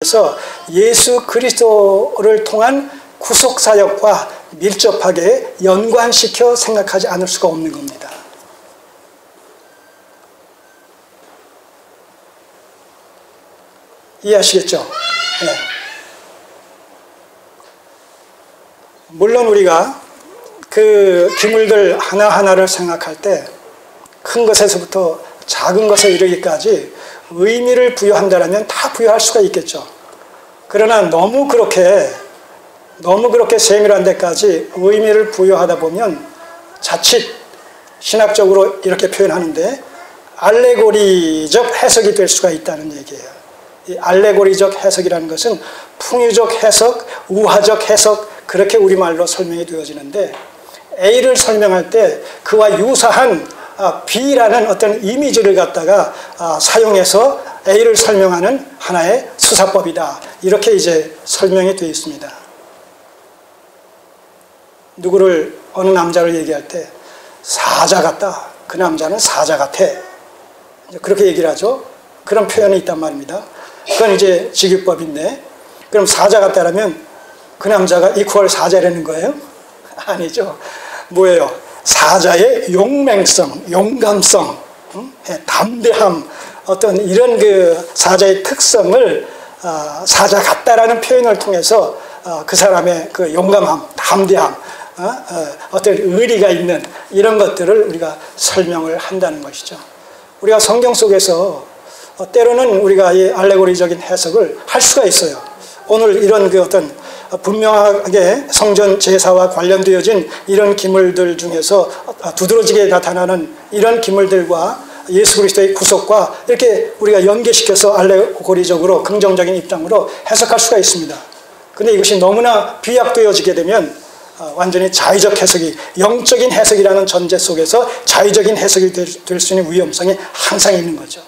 통해서 예수 그리스도를 통한 구속사역과 밀접하게 연관시켜 생각하지 않을 수가 없는 겁니다. 이해하시겠죠? 네. 물론 우리가 그 기물들 하나하나를 생각할 때 큰 것에서부터 작은 것에 이르기까지 의미를 부여한다면 다 부여할 수가 있겠죠. 그러나 너무 그렇게 세밀한 데까지 의미를 부여하다 보면 자칫 신학적으로 이렇게 표현하는데 알레고리적 해석이 될 수가 있다는 얘기예요. 이 알레고리적 해석이라는 것은 풍유적 해석, 우화적 해석, 그렇게 우리말로 설명이 되어지는데 A를 설명할 때 그와 유사한 B라는 어떤 이미지를 갖다가 사용해서 A를 설명하는 하나의 수사법이다. 이렇게 이제 설명이 되어 있습니다. 어느 남자를 얘기할 때 사자 같다. 그 남자는 사자 같아. 그렇게 얘기를 하죠. 그런 표현이 있단 말입니다. 그건 이제 직유법인데, 그럼 사자 같다라면 그 남자가 이퀄 사자라는 거예요? 아니죠. 뭐예요? 사자의 용맹성, 용감성, 담대함, 어떤 이런 그 사자의 특성을 사자 같다라는 표현을 통해서 그 사람의 그 용감함, 담대함, 어떤 의리가 있는 이런 것들을 우리가 설명을 한다는 것이죠. 우리가 성경 속에서 때로는 우리가 이 알레고리적인 해석을 할 수가 있어요. 오늘 이런 그 어떤 분명하게 성전 제사와 관련되어진 이런 기물들 중에서 두드러지게 나타나는 이런 기물들과 예수 그리스도의 구속과 이렇게 우리가 연계시켜서 알레고리적으로 긍정적인 입장으로 해석할 수가 있습니다. 근데 이것이 너무나 비약되어지게 되면 완전히 자의적 해석이, 영적인 해석이라는 전제 속에서 자의적인 해석이 될 수 있는 위험성이 항상 있는 거죠.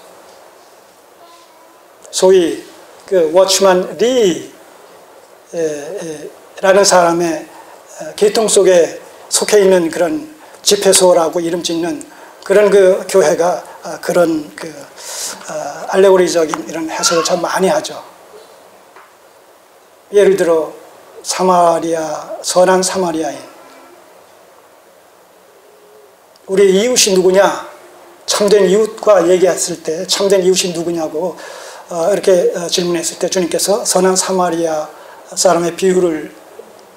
소위 그 워치만 리라는 사람의 계통 속에 속해 있는 그런 집회소라고 이름 짓는 그런 그 교회가 그런 그 알레고리적인 이런 해석을 참 많이 하죠. 예를 들어 선한 사마리아인, 우리 이웃이 누구냐, 참된 이웃과 얘기했을 때 참된 이웃이 누구냐고 이렇게 질문했을 때 주님께서 선한 사마리아 사람의 비유를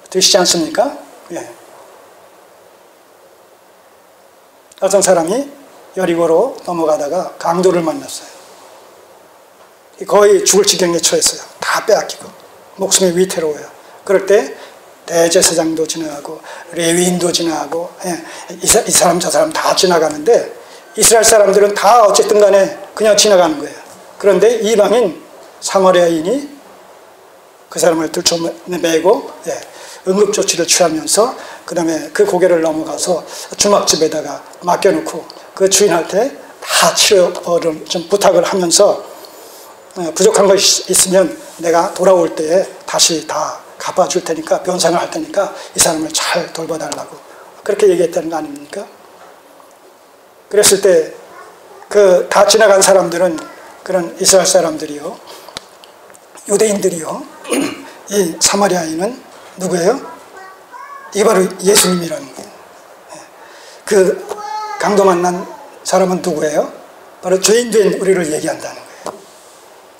드시지 않습니까? 예. 어떤 사람이 여리고로 넘어가다가 강도를 만났어요. 거의 죽을 지경에 처했어요. 다 빼앗기고 목숨이 위태로워요. 그럴 때 대제사장도 지나가고 레위인도 지나가고 이 사람 저 사람 다 지나가는데 이스라엘 사람들은 다 어쨌든 간에 그냥 지나가는 거예요. 그런데 이방인 사마리아인이 그 사람을 들쳐매고 응급조치를 취하면서 그 다음에 그 고개를 넘어가서 주막집에다가 맡겨놓고 그 주인한테 다 치료를 좀 부탁을 하면서 부족한 것이 있으면 내가 돌아올 때에 다시 다 갚아줄 테니까, 변상을 할 테니까 이 사람을 잘 돌봐달라고 그렇게 얘기했다는 거 아닙니까? 그랬을 때 그 다 지나간 사람들은, 그런 이스라엘 사람들이요, 유대인들이요, 이 사마리아인은 누구예요? 이게 바로 예수님이라는 거예요. 그 강도 만난 사람은 누구예요? 바로 죄인된 우리를 얘기한다는 거예요.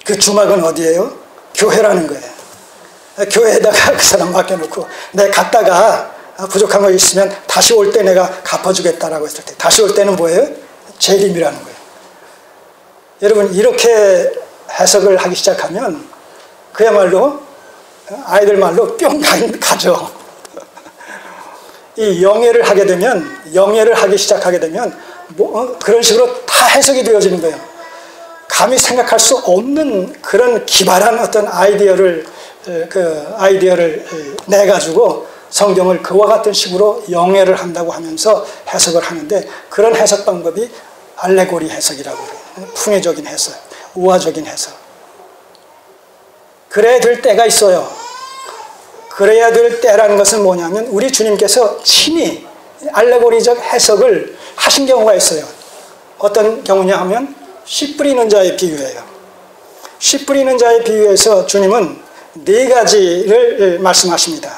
그 주막은 어디예요? 교회라는 거예요. 교회에다가 그 사람 맡겨놓고 내가 갔다가 부족한 거 있으면 다시 올 때 내가 갚아주겠다라고 했을 때, 다시 올 때는 뭐예요? 재림이라는 거예요. 여러분, 이렇게 해석을 하기 시작하면 그야말로 아이들 말로 뿅 가죠. 이 영예를 하기 시작하게 되면 그런 식으로 다 해석이 되어지는 거예요. 감히 생각할 수 없는 그런 기발한 어떤 아이디어를 내가지고 성경을 그와 같은 식으로 영예를 한다고 하면서 해석을 하는데, 그런 해석 방법이 알레고리 해석이라고 그래요. 풍요적인 해석, 우화적인 해석. 그래야 될 때가 있어요. 그래야 될 때라는 것은 뭐냐면 우리 주님께서 친히 알레고리적 해석을 하신 경우가 있어요. 어떤 경우냐 하면 씨 뿌리는 자의 비유예요. 씨 뿌리는 자의 비유에서 주님은 네 가지를 말씀하십니다.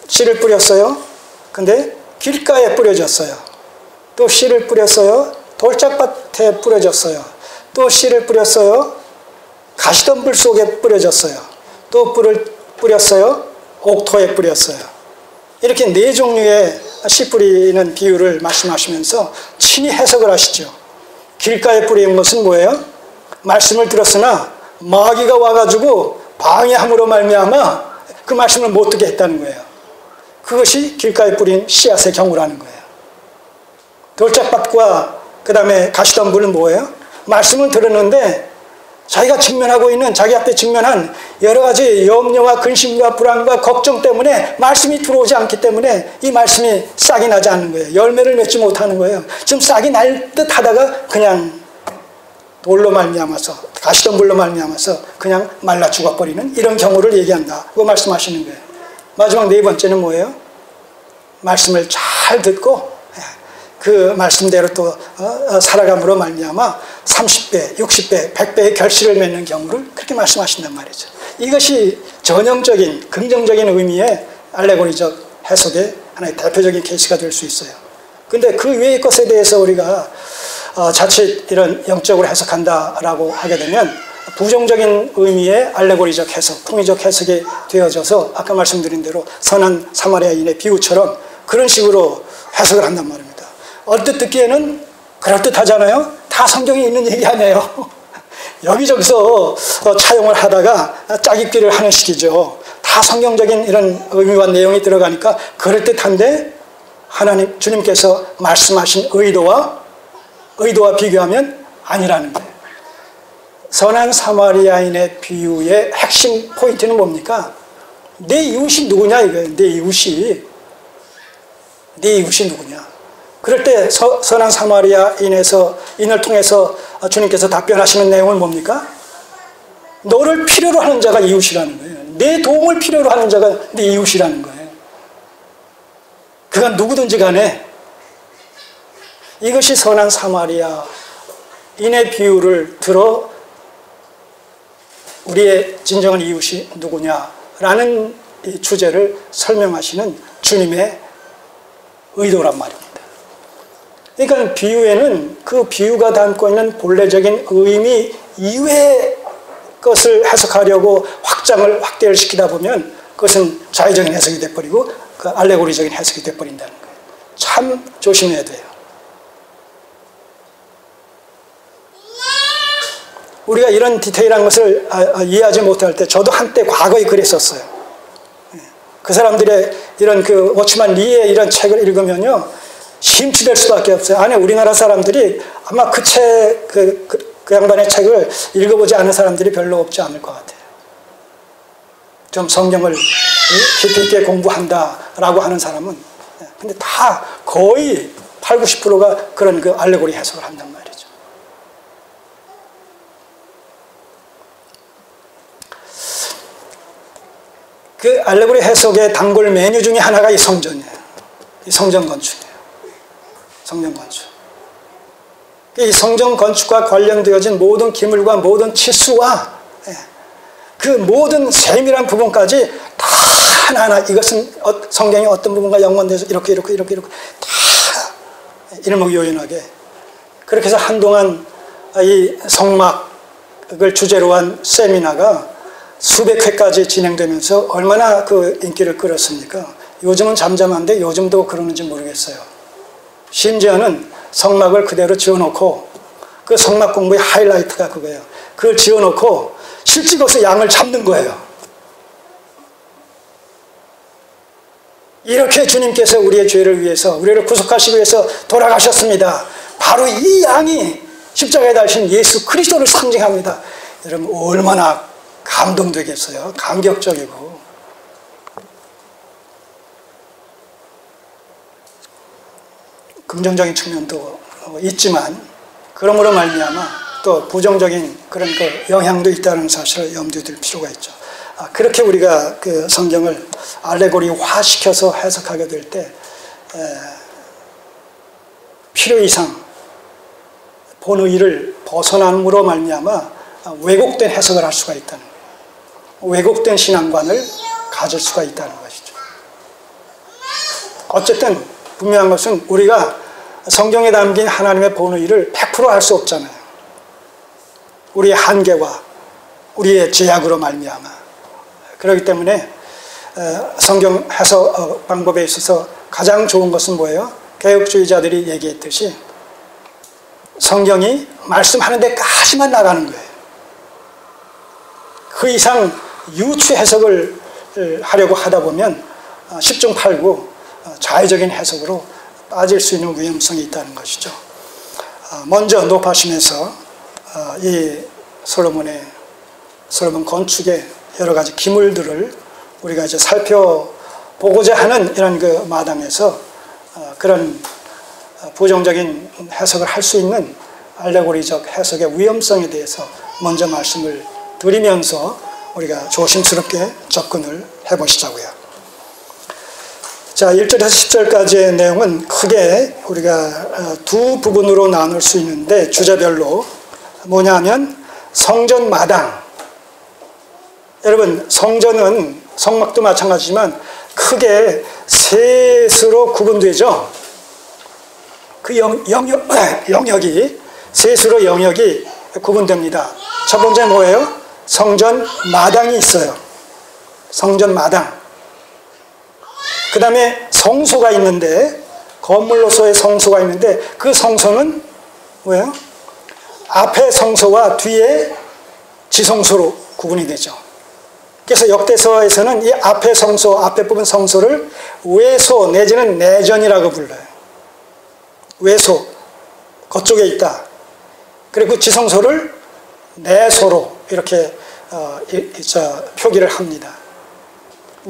씨를 뿌렸어요. 근데 길가에 뿌려졌어요. 또 씨를 뿌렸어요. 돌짝밭에 뿌려졌어요. 또 씨를 뿌렸어요. 가시덤불 속에 뿌려졌어요. 또 뿔을 뿌렸어요. 옥토에 뿌렸어요. 이렇게 네 종류의 씨 뿌리는 비유를 말씀하시면서 친히 해석을 하시죠. 길가에 뿌린 것은 뭐예요? 말씀을 들었으나 마귀가 와가지고 방해함으로 말미암아 그 말씀을 못 듣게 했다는 거예요. 그것이 길가에 뿌린 씨앗의 경우라는 거예요. 돌짝밭과 그 다음에 가시덤불은 뭐예요? 말씀을 들었는데 자기가 직면하고 있는, 자기 앞에 직면한 여러 가지 염려와 근심과 불안과 걱정 때문에 말씀이 들어오지 않기 때문에 이 말씀이 싹이 나지 않는 거예요. 열매를 맺지 못하는 거예요. 지금 싹이 날 듯 하다가 그냥 돌로 말미암아서, 가시덤불로 말미암아서 그냥 말라 죽어버리는 이런 경우를 얘기한다. 그거 말씀하시는 거예요. 마지막 네 번째는 뭐예요? 말씀을 잘 듣고 그 말씀대로 또 살아감으로 말미암아 30배, 60배, 100배의 결실을 맺는 경우를 그렇게 말씀하신단 말이죠. 이것이 전형적인 긍정적인 의미의 알레고리적 해석의 하나의 대표적인 케이스가 될 수 있어요. 근데 그 외의 것에 대해서 우리가 자칫 이런 영적으로 해석한다라고 하게 되면 부정적인 의미의 알레고리적 해석, 통의적 해석이 되어져서 아까 말씀드린 대로 선한 사마리아인의 비유처럼 그런 식으로 해석을 한단 말입니다. 얼뜻 듣기에는 그럴듯하잖아요. 다 성경에 있는 얘기 아니에요. 여기저기서 차용을 하다가 짜깁기를 하는 식이죠. 다 성경적인 이런 의미와 내용이 들어가니까 그럴듯한데 하나님, 주님께서 말씀하신 의도와 비교하면 아니라는 거예요. 선한 사마리아인의 비유의 핵심 포인트는 뭡니까? 내 이웃이 누구냐 이거예요. 내 이웃이 누구냐. 그럴 때 선한 사마리아인을 통해서 주님께서 답변하시는 내용은 뭡니까? 너를 필요로 하는 자가 이웃이라는 거예요. 내 도움을 필요로 하는 자가 내 이웃이라는 거예요. 그가 누구든지 간에 이것이 선한 사마리아인의 비유를 들어 우리의 진정한 이웃이 누구냐라는 이 주제를 설명하시는 주님의 의도란 말입니다. 그러니까 비유에는 그 비유가 담고 있는 본래적인 의미 이외의 것을 해석하려고 확대를 시키다 보면 그것은 자의적인 해석이 돼버리고 그 알레고리적인 해석이 돼버린다는 거예요. 참 조심해야 돼요. 우리가 이런 디테일한 것을 이해하지 못할 때 저도 한때 과거에 그랬었어요. 그 사람들의 이런 그 워치만 리의 이런 책을 읽으면요 심취될 수밖에 없어요. 아니 우리나라 사람들이 아마 그 양반의 책을 읽어보지 않은 사람들이 별로 없지 않을 것 같아요. 좀 성경을 깊이 있게 공부한다라고 하는 사람은 근데 다 거의 8, 90%가 그런 그 알레고리 해석을 한단 말이죠. 그 알레고리 해석의 단골 메뉴 중에 하나가 이 성전이에요. 이 성전 건축이에요. 성전 건축. 이 성전 건축과 관련되어진 모든 기물과 모든 치수와 그 모든 세밀한 부분까지 다 하나하나 이것은 성경의 어떤 부분과 연관돼서 이렇게 다 일목요연하게 그렇게 해서 한동안 이 성막을 주제로 한 세미나가 수백 회까지 진행되면서 얼마나 그 인기를 끌었습니까? 요즘은 잠잠한데 요즘도 그러는지 모르겠어요. 심지어는 성막을 그대로 지어놓고 그 성막 공부의 하이라이트가 그거예요. 그걸 지어놓고 실찍어서 양을 잡는 거예요. 이렇게 주님께서 우리의 죄를 위해서 우리를 구속하시기 위해서 돌아가셨습니다. 바로 이 양이 십자가에 달리신 예수 그리스도를 상징합니다. 여러분 얼마나 감동되겠어요. 감격적이고. 긍정적인 측면도 있지만 그러므로 말미암아 또 부정적인 그런 그 영향도 있다는 사실을 염두에 둘 필요가 있죠. 그렇게 우리가 그 성경을 알레고리화시켜서 해석하게 될 때 필요 이상 본의를 벗어남으로 말미암아 왜곡된 해석을 할 수가 있다는 거예요. 왜곡된 신앙관을 가질 수가 있다는 것이죠. 어쨌든 분명한 것은 우리가 성경에 담긴 하나님의 본의를 100% 알 수 없잖아요. 우리의 한계와 우리의 제약으로 말미암아. 그렇기 때문에 성경 해석 방법에 있어서 가장 좋은 것은 뭐예요? 개혁주의자들이 얘기했듯이 성경이 말씀하는 데까지만 나가는 거예요. 그 이상 유추 해석을 하려고 하다 보면 10중 8구 자의적인 해석으로 빠질 수 있는 위험성이 있다는 것이죠. 먼저 높아심에서 이 솔로몬 건축의 여러 가지 기물들을 우리가 이제 살펴보고자 하는 이런 그 마당에서 그런 부정적인 해석을 할 수 있는 알레고리적 해석의 위험성에 대해서 먼저 말씀을 드리면서 우리가 조심스럽게 접근을 해보시자고요. 자, 1절에서 10절까지의 내용은 크게 우리가 두 부분으로 나눌 수 있는데 주제별로 뭐냐 하면 성전 마당. 여러분, 성전은 성막도 마찬가지지만 크게 셋으로 구분되죠. 그 영역이 셋으로 영역이 구분됩니다. 첫 번째 뭐예요? 성전 마당이 있어요. 성전 마당. 그 다음에 성소가 있는데, 건물로서의 성소가 있는데, 그 성소는 뭐예요? 앞에 성소와 뒤에 지성소로 구분이 되죠. 그래서 역대서에서는 이 앞에 성소, 앞에 부분 성소를 외소 내지는 내전이라고 불러요. 외소, 그쪽에 있다. 그리고 지성소를 내소로 이렇게 표기를 합니다.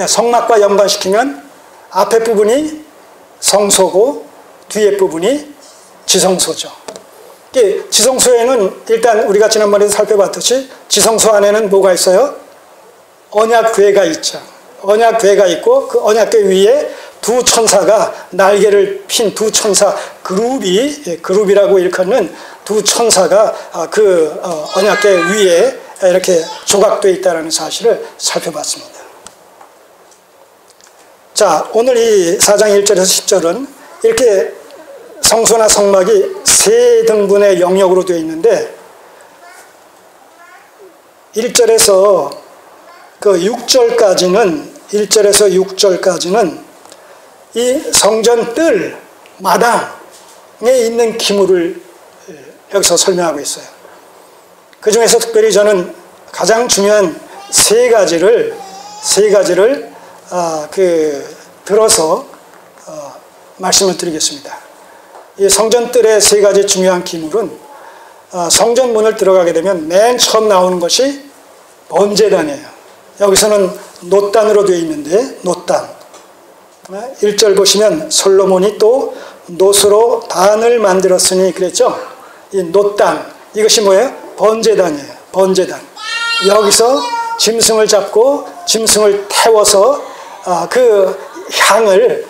성막과 연관시키면 앞에 부분이 성소고 뒤에 부분이 지성소죠. 지성소에는 일단 우리가 지난번에 살펴봤듯이 지성소 안에는 뭐가 있어요? 언약궤가 있죠. 언약궤가 있고 그 언약궤 위에 두 천사가 날개를 핀 두 천사 그룹이라고 일컫는 두 천사가 그 언약궤 위에 이렇게 조각되어 있다는 사실을 살펴봤습니다. 자, 오늘 이 4장 1절에서 10절은 이렇게 성소나 성막이 세 등분의 영역으로 되어 있는데 1절에서 그 6절까지는 1절에서 6절까지는 이 성전 뜰 마당에 있는 기물을 여기서 설명하고 있어요. 그 중에서 특별히 저는 가장 중요한 세 가지를 들어서 말씀을 드리겠습니다. 이 성전 뜰의 세 가지 중요한 기물은 성전 문을 들어가게 되면 맨 처음 나오는 것이 번제단이에요. 여기서는 놋단으로 되어 있는데 놋단. 1절 보시면 솔로몬이 또 놋으로 단을 만들었으니 그랬죠. 이 놋단, 이것이 뭐예요? 번제단이에요. 번제단. 여기서 짐승을 잡고 짐승을 태워서 그 향을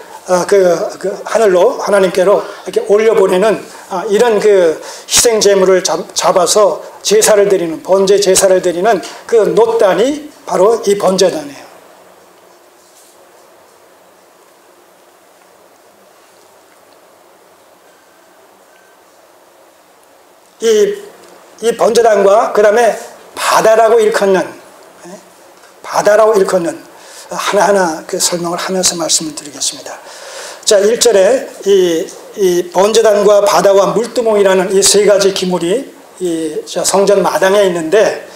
그 하늘로 하나님께로 이렇게 올려보내는 이런 그 희생 제물을 잡아서 제사를 드리는 번제 제사를 드리는 그 놋단이 바로 이 번제단이에요. 이 번제단과 그 다음에 바다라고 일컫는 하나하나 그 설명을 하면서 말씀을 드리겠습니다. 자, 1절에 이 번제단과 바다와 물두멍이라는 이 세 가지 기물이 이 성전 마당에 있는데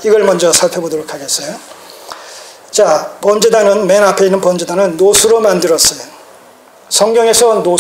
이걸 먼저 살펴보도록 하겠어요. 자, 번제단은 맨 앞에 있는 번제단은 놋으로 만들었어요. 성경에서 놋